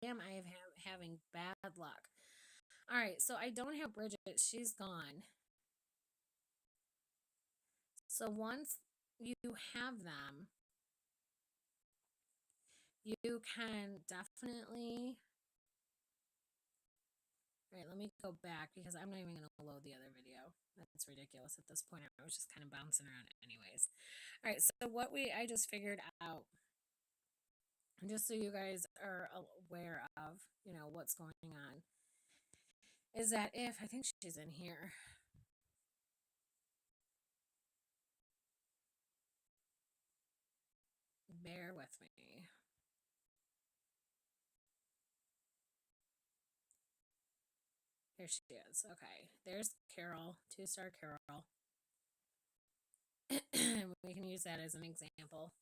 am I having bad luck. All right, so I don't have Bridget. She's gone. So once you have them, you can definitely. All right, let me go back because I'm not even going to load the other video. That's ridiculous at this point. I was just kind of bouncing around anyways. All right, so what I just figured out, just so you guys are aware of, what's going on, is that if, I think she's in here. Bear with me. Here she is. Okay, there's Carol, 2-star Carol. We can use that as an example.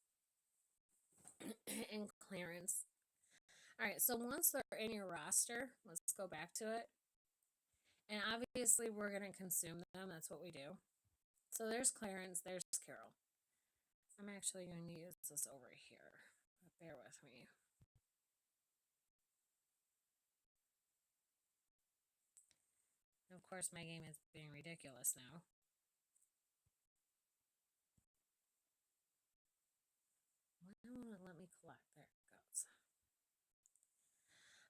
And Clarence. All right, so once they're in your roster, let's go back to it. And obviously, we're going to consume them. That's what we do. So there's Clarence, there's Carol. I'm actually going to use this over here. Bear with me. Of course, my game is being ridiculous now. Why won't it let me collect? There it goes.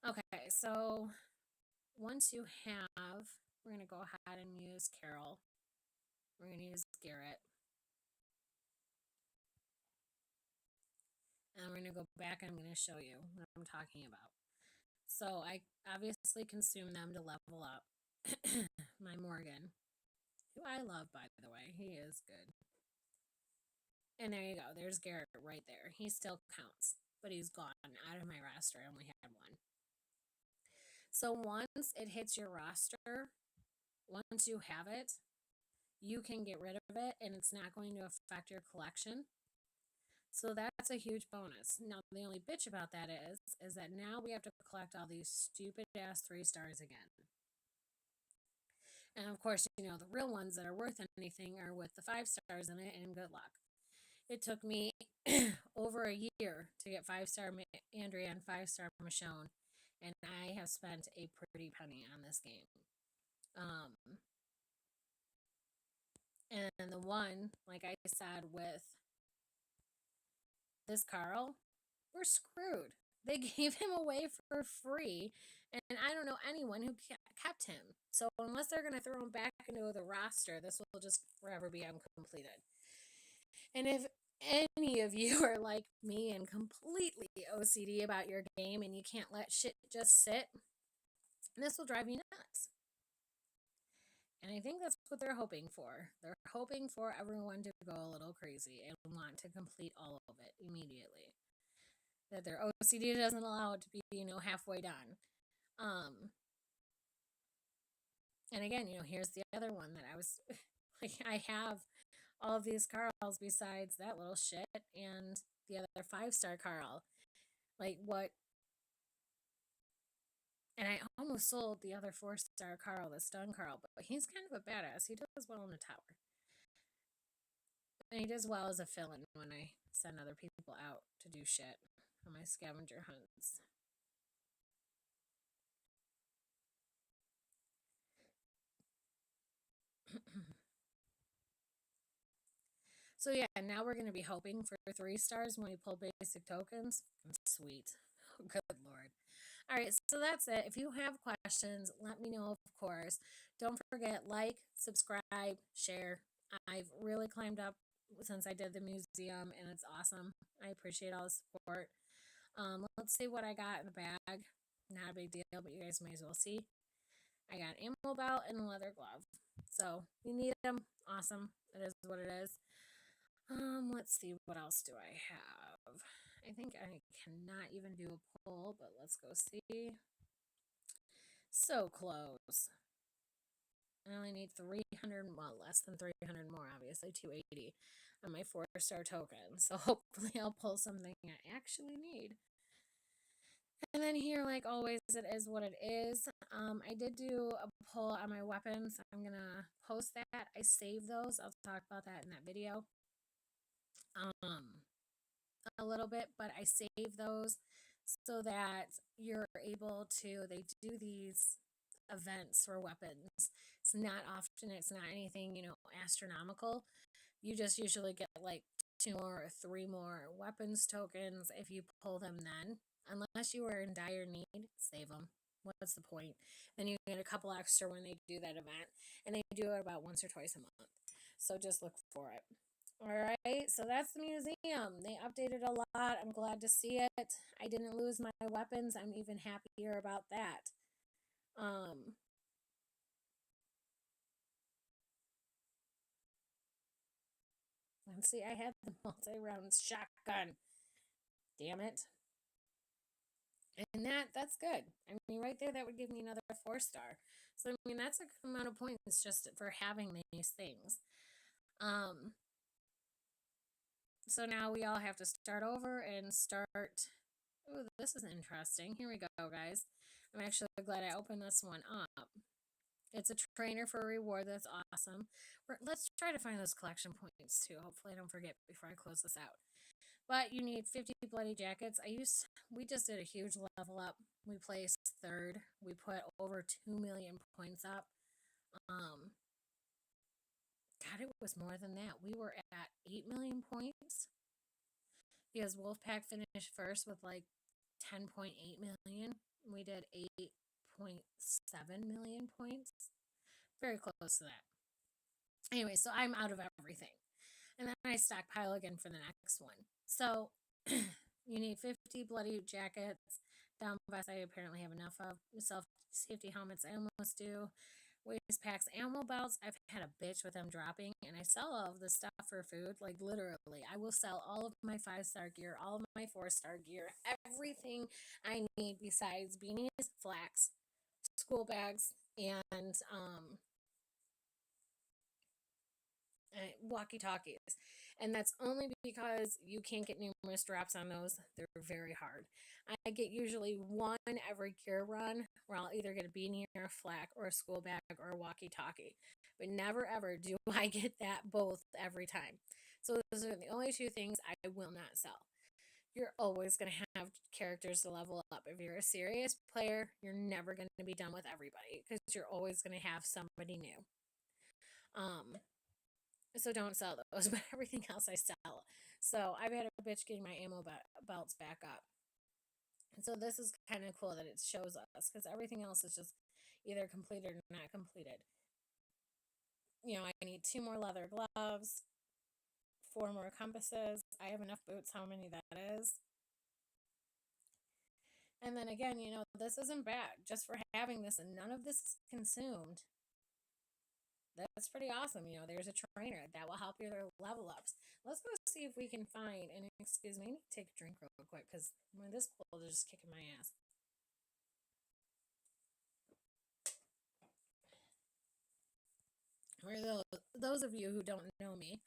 Okay, so once you have, we're going to go ahead and use Carol. We're going to use Garrett. And we're going to go back and I'm going to show you what I'm talking about. So I obviously consume them to level up my Morgan, who I love, by the way. He is good. And there you go. There's Garrett right there. He still counts, but he's gone out of my roster. I only had one. So once it hits your roster, once you have it, you can get rid of it and it's not going to affect your collection. So that's a huge bonus. Now, the only bitch about that is that now we have to collect all these stupid ass 3 stars again. And of course, the real ones that are worth anything are with the 5 stars in it, and good luck. It took me over a year to get 5-star Andrea and 5-star Michonne, and I have spent a pretty penny on this game. And the one, like I said, with this Carl, we're screwed. They gave him away for free, and I don't know anyone who kept him. So unless they're going to throw him back into the roster, this will just forever be uncompleted. And if any of you are like me and completely OCD about your game and you can't let shit just sit, this will drive you nuts. And I think that's what they're hoping for. They're hoping for everyone to go a little crazy and want to complete all of it immediately. That their OCD doesn't allow it to be, halfway done. And again, here's the other one that I was like, I have all of these Carls besides that little shit and the other 5-star Carl. Like, what? And I almost sold the other 4-star Carl, the stun Carl, but he's kind of a badass. He does well in the tower. And he does well as a fill-in when I send other people out to do shit on my scavenger hunts. So yeah, now we're going to be hoping for 3 stars when we pull basic tokens. Sweet. Oh, good Lord. All right, so that's it. If you have questions, let me know, of course. Don't forget, like, subscribe, share. I've really climbed up since I did the museum, and it's awesome. I appreciate all the support. Let's see what I got in the bag. Not a big deal, but you guys may as well see. I got an ammo belt and a leather glove. So, you need them. Awesome. It is what it is. Let's see, what else do I have? I think I cannot even do a pull, but let's go see. So close. I only need 300, well, less than 300 more, obviously, 280 on my 4-star token. So hopefully I'll pull something I actually need. And then here, like always, it is what it is. I did do a pull on my weapons. I'm going to post that. I saved those. I'll talk about that in that video. A little bit, but I saved those so that you're able to, they do these events for weapons. It's not often, it's not anything, astronomical. You just usually get like 2 or 3 more weapons tokens if you pull them then. Unless you are in dire need, save them. What's the point? Then you get a couple extra when they do that event. And they do it about once or twice a month. So just look for it. Alright, so that's the museum. They updated a lot. I'm glad to see it. I didn't lose my weapons. I'm even happier about that. Let's see, I had the multi-round shotgun. Damn it. And that's good. I mean, right there, that would give me another 4-star. So, I mean, that's a good amount of points just for having these things. So now we all have to start over and start. Oh, this is interesting. Here we go, guys. I'm actually glad I opened this one up. It's a trainer for a reward. That's awesome. Let's try to find those collection points too. Hopefully I don't forget before I close this out. But you need 50 bloody jackets. We just did a huge level up. We placed third. We put over 2 million points up. God, it was more than that. We were at 8 million points because Wolfpack finished first with like 10.8 million. We did 8.7 million points. Very close to that. Anyway, so I'm out of everything. And then I stockpile again for the next one. So you need 50 bloody jackets. Down vests I apparently have enough of. Self safety helmets I almost do. Waist packs, ammo belts. I've had a bitch with them dropping, and I sell all of the stuff for food. Like literally, I will sell all of my 5-star gear, all of my 4-star gear, everything I need besides beanies, flax, school bags, and walkie talkies. And that's only because you can't get numerous drops on those. They're very hard. I get usually one every gear run where I'll either get a beanie or a flak or a school bag or a walkie talkie. But never ever do I get that both every time. So those are the only 2 things I will not sell. You're always going to have characters to level up. If you're a serious player, you're never going to be done with everybody because you're always going to have somebody new. So don't sell those, but everything else I sell. So I've had a bitch getting my ammo belts back up. And so this is kind of cool that it shows us because everything else is just either completed or not completed. I need 2 more leather gloves, 4 more compasses. I have enough boots, how many that is. And then again, this isn't bad just for having this and none of this is consumed. That's pretty awesome. There's a trainer that will help your level ups. Let's go see if we can find, and excuse me, I need to take a drink real quick because this cold is just kicking my ass. For those of you who don't know me,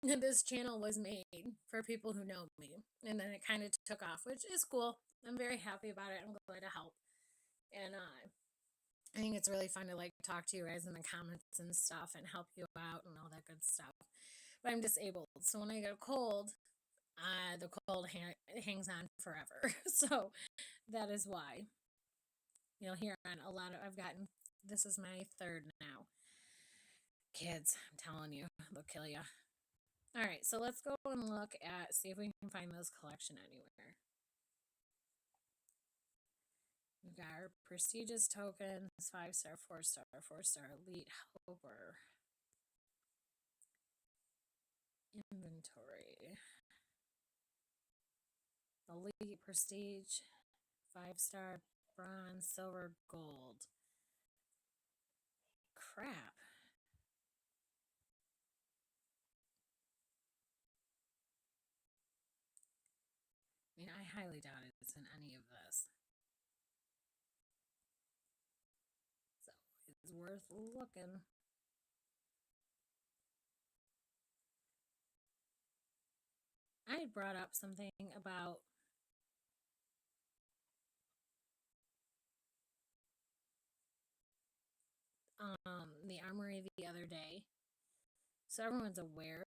this channel was made for people who know me, and then it kind of took off, which is cool. I'm very happy about it. I'm glad to help. And I think it's really fun to talk to you guys in the comments and stuff and help you out and all that good stuff. But I'm disabled, so when I get a cold, the cold hangs on forever. So that is why you'll hear on a lot of, this is my 3rd now. Kids, I'm telling you, they'll kill you. All right, so let's go and look at, see if we can find this collection anywhere. We've got our prestigious tokens, 5-star, 4-star, 4-star, elite, helper. Inventory. Elite, prestige, 5-star, bronze, silver, gold. Crap. I mean, I highly doubt it's in any of this. So it's worth looking. I brought up something about the armory the other day, so everyone's aware.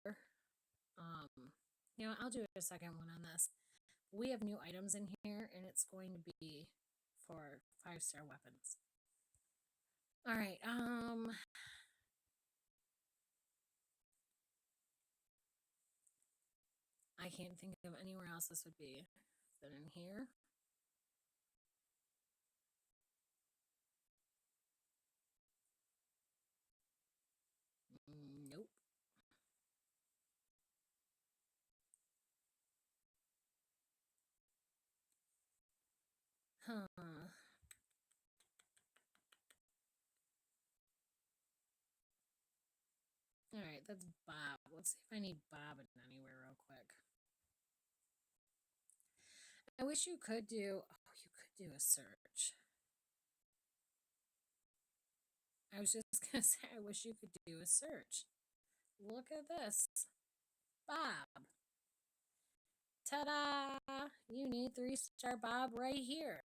I'll do a second one on this. we have new items in here, and it's going to be for 5-star weapons. All right. I can't think of anywhere else this would be than in here. Nope. Huh. All right, that's Bob. Let's see if I need Bob in anywhere real quick. I wish you could do. Oh, you could do a search. I was just gonna say, I wish you could do a search. Look at this, Bob. Ta-da! You need 3-star Bob right here.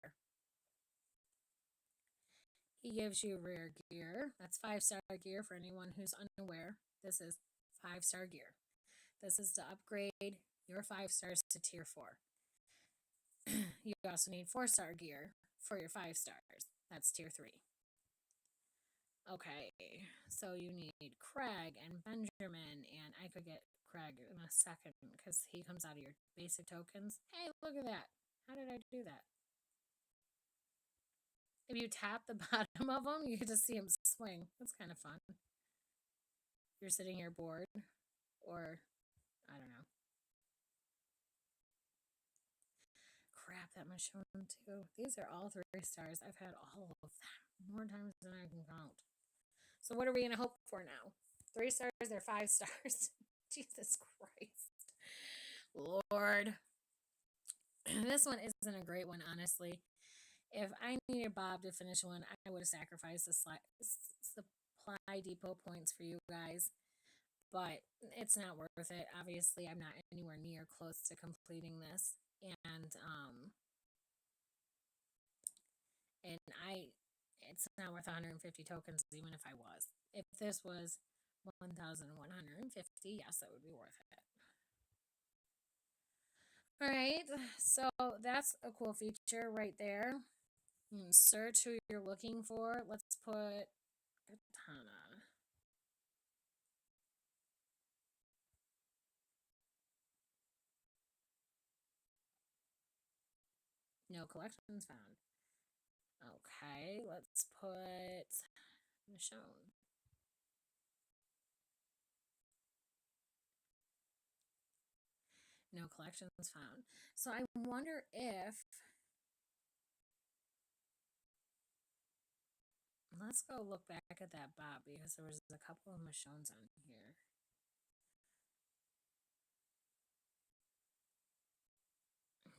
He gives you rare gear. That's 5-star gear for anyone who's unaware. This is 5-star gear. This is to upgrade your 5 stars to tier 4. You also need 4-star gear for your 5 stars. That's tier 3. Okay, so you need Craig and Benjamin, and I could get Craig in a second because he comes out of your basic tokens. Hey, look at that. How did I do that? If you tap the bottom of them, you get to see him swing. That's kind of fun. You're sitting here bored, or I don't know. Crap, that Michonne too. These are all 3 stars. I've had all of them more times than I can count. So what are we going to hope for now? 3 stars or 5 stars? Jesus Christ. Lord. This one isn't a great one, honestly. If I needed Bob to finish one, I would have sacrificed the supply depot points for you guys. But it's not worth it. Obviously, I'm not anywhere near close to completing this. And it's not worth 150 tokens even if I was. If this was 1,150, yes, that would be worth it. All right, so that's a cool feature right there. Search who you're looking for. Let's put Katana. No collections found. Okay, let's put Michonne. No collections found. So I wonder if... Let's go look back at that Bob because there was a couple of Michonnes on here.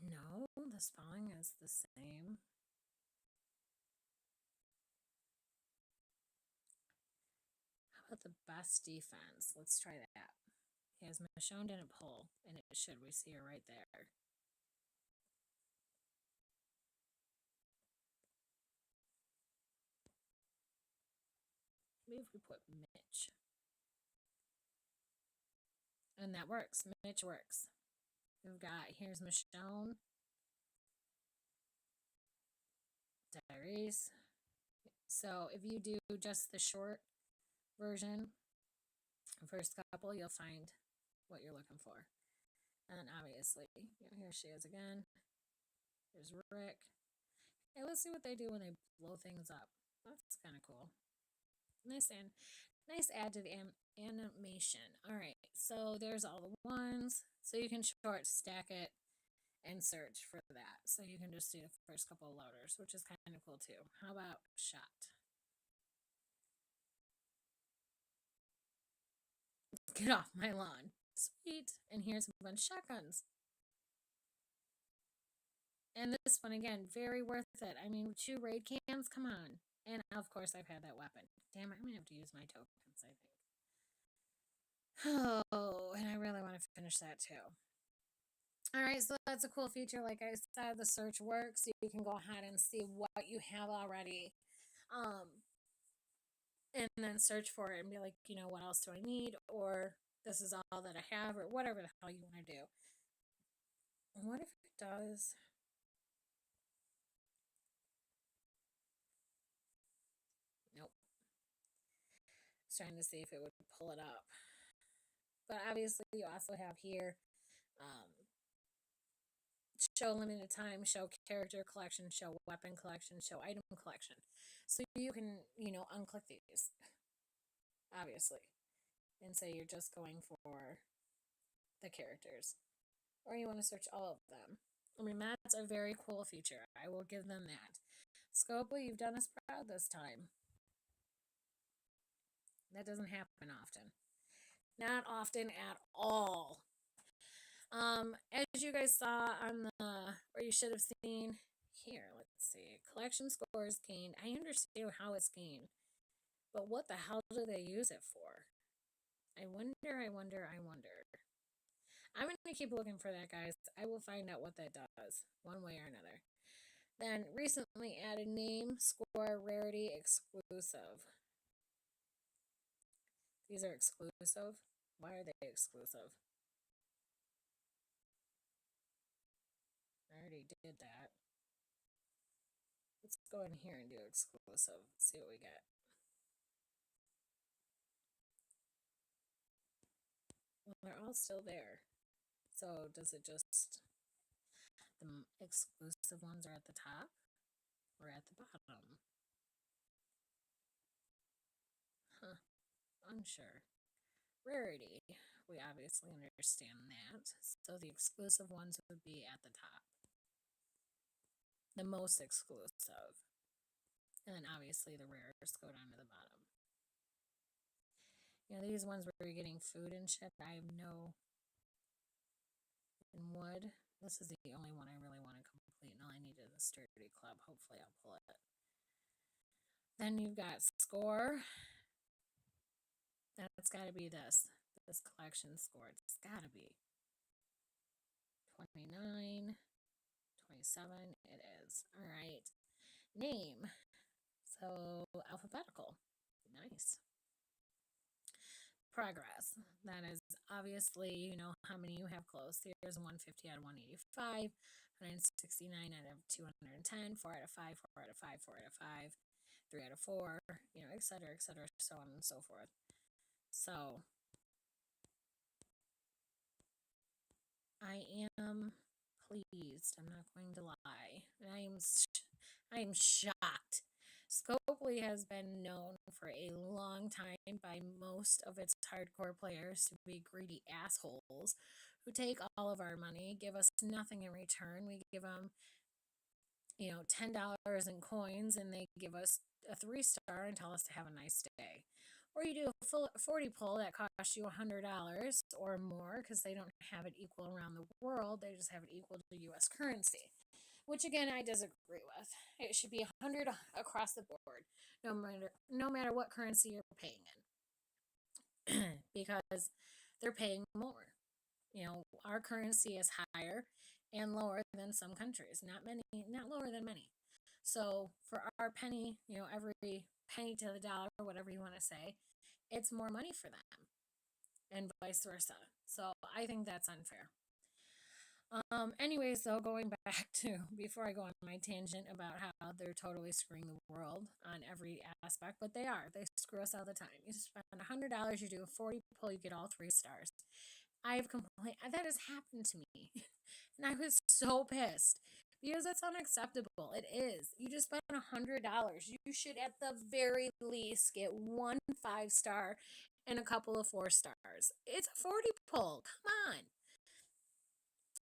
No, the spelling is the same. How about the best defense? Let's try that. He has Michonne didn't pull, and it should. We see her right there. Maybe if we put Mitch. And that works. Mitch works. We've got, here's Michonne. Diaries. So if you do just the short version, first couple, you'll find what you're looking for. And obviously, here she is again. There's Rick. Hey, let's see what they do when they blow things up. That's kind of cool. Nice add to the animation. All right, so there's all the ones. So you can short stack it and search for that. So you can just do the first couple of loaders, which is kind of cool too. How about shot? Get off my lawn. Sweet. And here's a bunch of shotguns. And this one, again, very worth it. I mean, 2 raid cans, come on. And of course, I've had that weapon. Damn, I'm going to have to use my tokens, I think. Oh, and I really want to finish that too. Alright, so that's a cool feature. Like I said, the search works. You can go ahead and see what you have already. And then search for it and be like, what else do I need? Or this is all that I have, or whatever the hell you want to do. What if it does? Nope. I was trying to see if it would pull it up. But obviously, you also have here um, show limited time, show character collection, show weapon collection, show item collection. So you can, unclick these, obviously, and say you're just going for the characters. Or you want to search all of them. I mean, that's a very cool feature. I will give them that. Scopely, you've done us proud this time. That doesn't happen often. Not often at all. As you guys saw on the, or you should have seen here, let's see, collection scores gained. I understand how it's gained, but what the hell do they use it for? I wonder. I'm going to keep looking for that, guys. I will find out what that does, one way or another. Then recently added name, score, rarity, exclusive. These are exclusive. Why are they exclusive? I already did that. Let's go in here and do exclusive. Let's see what we get. Well, they're all still there. So does it just, the exclusive ones are at the top or at the bottom? Huh, unsure. Rarity, we obviously understand that. So the exclusive ones would be at the top. The most exclusive. And then obviously the rarest go down to the bottom. These ones where you're getting food and shit, I have no. In wood, this is the only one I really want to complete. And all I need is a sturdy club. Hopefully I'll pull it. Then you've got score. That's got to be this collection score. It's got to be 29, 27. It is. All right. Name. So alphabetical. Nice. Progress. That is obviously, how many you have close. Here's 150 out of 185, 169 out of 210, 4 out of 5, 4 out of 5, 4 out of 5, 3 out of 4, etc., so on and so forth. So I am pleased. I'm not going to lie. I am shocked. Scopely has been known for a long time by most of its hardcore players to be greedy assholes who take all of our money, give us nothing in return. We give them, $10 in coins, and they give us a 3-star and tell us to have a nice day. Or you do a full 40 pull that costs you $100 or more because they don't have it equal around the world. They just have it equal to U.S. currency, which again I disagree with. It should be 100 across the board, no matter what currency you're paying in, because they're paying more. Our currency is higher and lower than some countries. Not lower than many. So for our penny, every penny to the dollar, whatever you want to say, it's more money for them, and vice versa. So I think that's unfair. Anyways, though, going back to before I go on my tangent about how they're totally screwing the world on every aspect, but they are. They screw us all the time. You spend $100, you do a 40 pull, you get all 3 stars. I've complained that has happened to me, and I was so pissed because it's unacceptable. It is. You just spent $100. You should, at the very least, get 1 5-star and a couple of 4 stars. It's a 40 pull. Come on.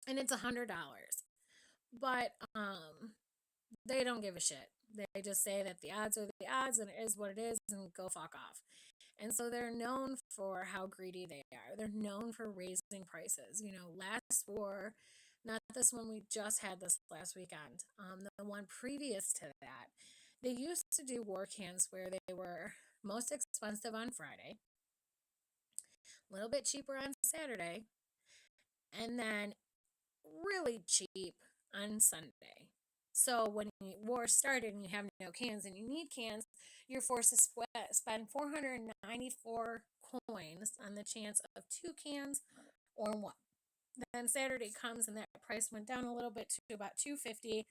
And it's $100. But they don't give a shit. They just say that the odds are the odds and it is what it is and go fuck off. And so they're known for how greedy they are. They're known for raising prices. Last war, not this one we just had this last weekend, the one previous to that, they used to do war cans where they were most expensive on Friday, a little bit cheaper on Saturday, and then really cheap on Sunday. So when war started and you have no cans and you need cans, you're forced to spend 494 coins on the chance of 2 cans or 1. Then Saturday comes and that price went down a little bit to about $2.50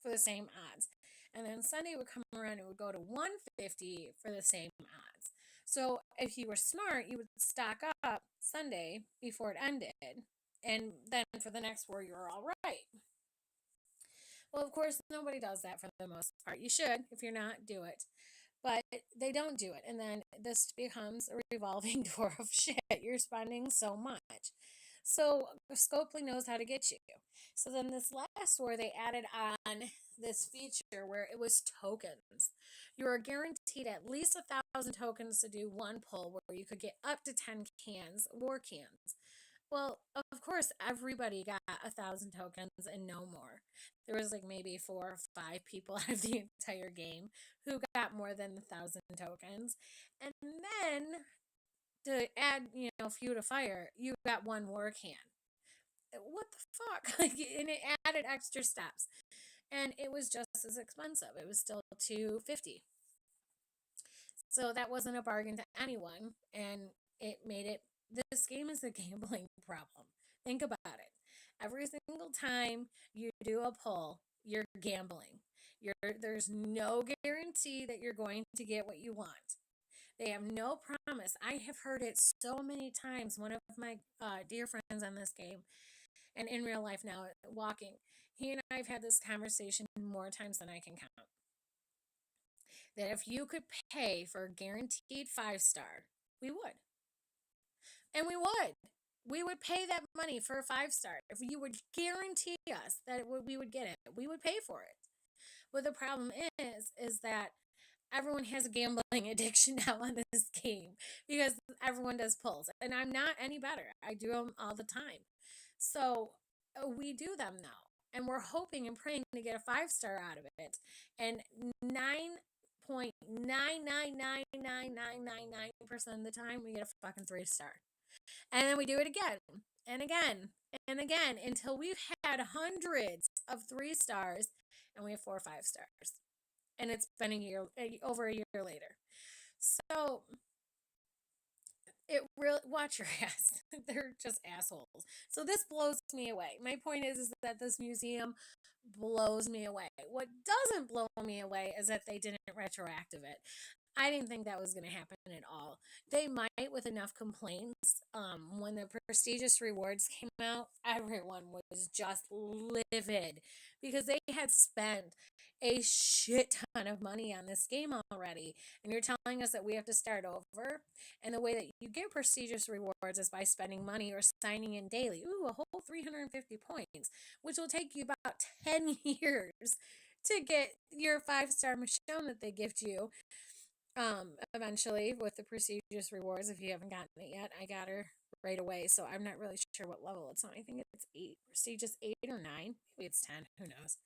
for the same odds. And then Sunday would come around and it would go to $1.50 for the same odds. So if you were smart, you would stock up Sunday before it ended. And then for the next 4, you're all right. Well, of course, nobody does that for the most part. You should. If you're not, do it. But they don't do it. And then this becomes a revolving door of shit. You're spending so much. So Scopely knows how to get you. So then this last war, they added on this feature where it was tokens. You were guaranteed at least 1,000 tokens to do one pull where you could get up to 10 cans, war cans. Well, of course, everybody got 1,000 tokens and no more. There was like maybe 4 or 5 people out of the entire game who got more than 1,000 tokens. And then to add, fuel to fire, you got one war can. What the fuck? And it added extra steps. And it was just as expensive. It was still $2.50. So that wasn't a bargain to anyone. And it made it, this game is a gambling problem. Think about it. Every single time you do a pull, you're gambling. There's no guarantee that you're going to get what you want. They have no promise. I have heard it so many times. One of my dear friends on this game, and in real life now, walking, he and I have had this conversation more times than I can count. That if you could pay for a guaranteed 5-star, we would. And we would. We would pay that money for a 5-star. If you would guarantee us that we would get it, we would pay for it. But the problem is that everyone has a gambling addiction now on this game because everyone does pulls. And I'm not any better. I do them all the time. So we do them now. And we're hoping and praying to get a 5-star out of it. And 9.9999999% of the time, we get a fucking 3-star. And then we do it again and again and again until we've had hundreds of 3-stars and we have 4 or 5 stars. And it's been over a year later. So it really, watch your ass. They're just assholes. So this blows me away. My point is that this museum blows me away. What doesn't blow me away is that they didn't retroactive it. I didn't think that was going to happen at all. They might with enough complaints. When the prestigious rewards came out, everyone was just livid because they had spent a shit ton of money on this game already. And you're telling us that we have to start over? And the way that you get prestigious rewards is by spending money or signing in daily. Ooh, a whole 350 points, which will take you about 10 years to get your 5-star Michonne that they gift you. Eventually with the prestigious rewards, if you haven't gotten it yet. I got her right away, so I'm not really sure what level it's on. I think it's 8, prestigious 8 or 9. Maybe it's 10, who knows.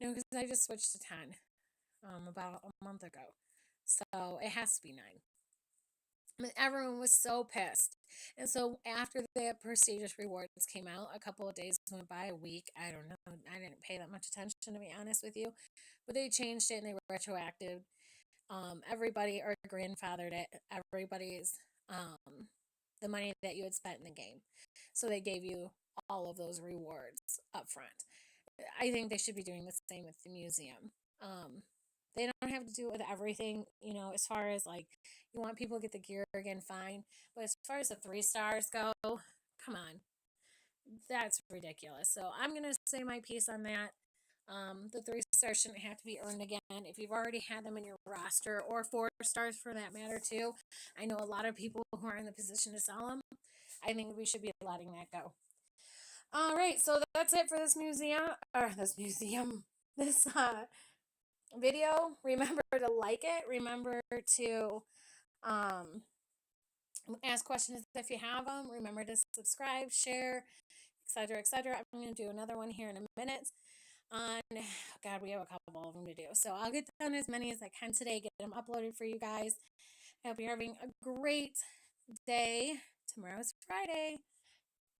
No, because I just switched to 10 about a month ago, so it has to be 9. But everyone was so pissed. And so after the prestigious rewards came out, a couple of days went by, a week, I don't know, I didn't pay that much attention, to be honest with you, but they changed it and they were retroactive. Everybody or grandfathered it, everybody's the money that you had spent in the game. So they gave you all of those rewards up front. I think they should be doing the same with the museum. They don't have to do it with everything, as far as like you want people to get the gear again, fine. But as far as the 3-stars go, come on. That's ridiculous. So I'm going to say my piece on that. The 3-stars shouldn't have to be earned again. If you've already had them in your roster, or 4 stars for that matter too. I know a lot of people who are in the position to sell them. I think we should be letting that go. All right, so that's it for this video. Remember to like it. Remember to ask questions if you have them. Remember to subscribe, share, etc., etc. I'm going to do another one here in a minute. God, we have a couple of them to do. So I'll get done as many as I can today, get them uploaded for you guys. I hope you're having a great day. Tomorrow's Friday.